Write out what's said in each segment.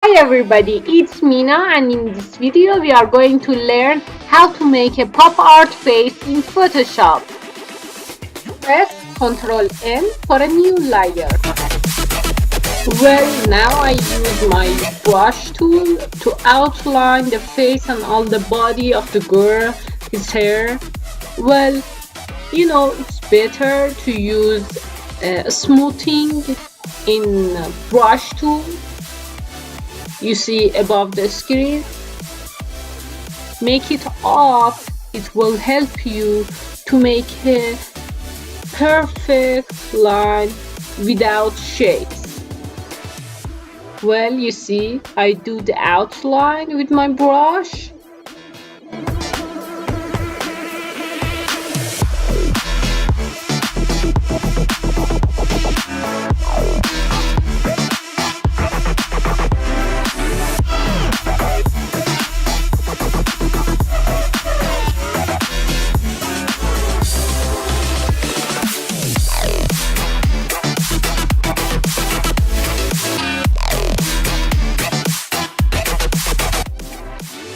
Hi everybody, it's Mina and in this video we are going to learn how to make a pop art face in Photoshop. Press Ctrl N for a new layer. Well, now I use my brush tool to outline the face and all the body of the girl, his hair. Well, it's better to use smoothing in brush tool. You see above the screen. Make it off. It will help you to make a perfect line without shapes. Well, you see, I do the outline with my brush.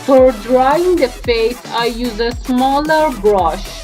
For drawing the face, I use a smaller brush.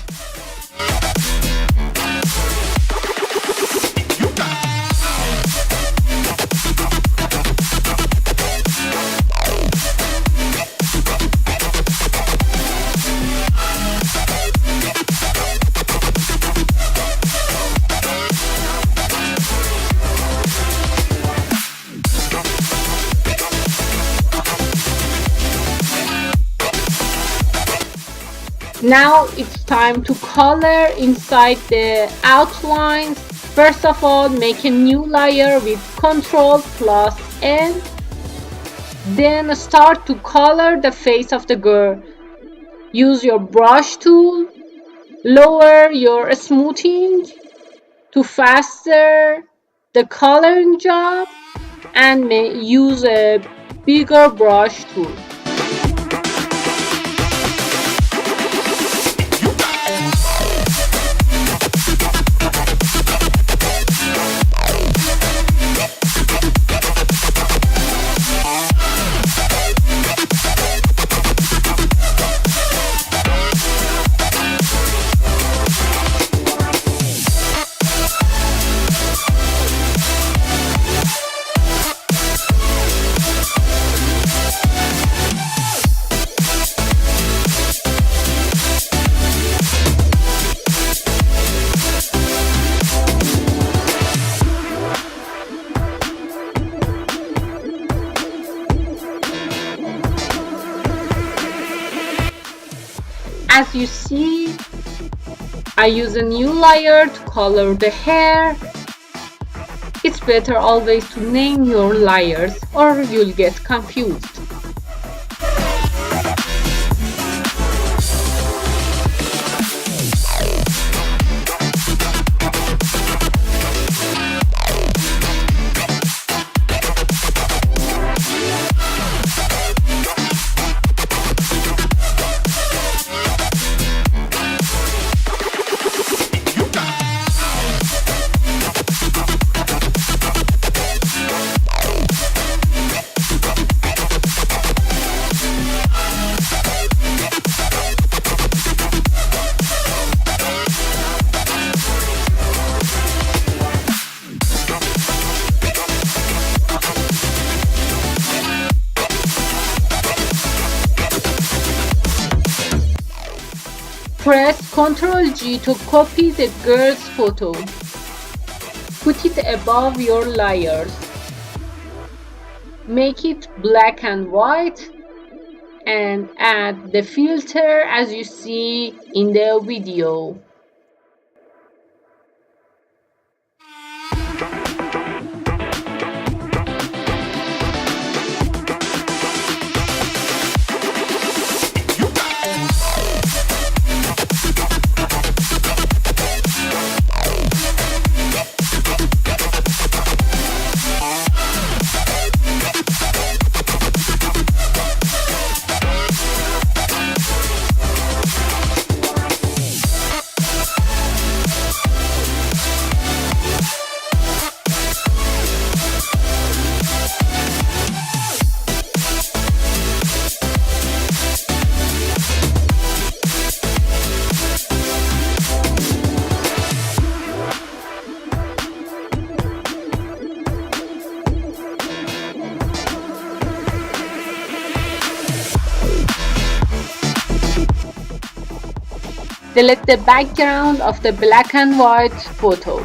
Now it's time to color inside the outlines. First of all, make a new layer with Ctrl plus N. Then start to color the face of the girl. Use your brush tool. Lower your smoothing to faster the coloring job and use a bigger brush tool. As you see, I use a new layer to color the hair. It's better always to name your layers or you'll get confused. Press Ctrl G to copy the girl's photo. Put it above your layers. Make it black and white and add the filter as you see in the video. delete the background of the black and white photo.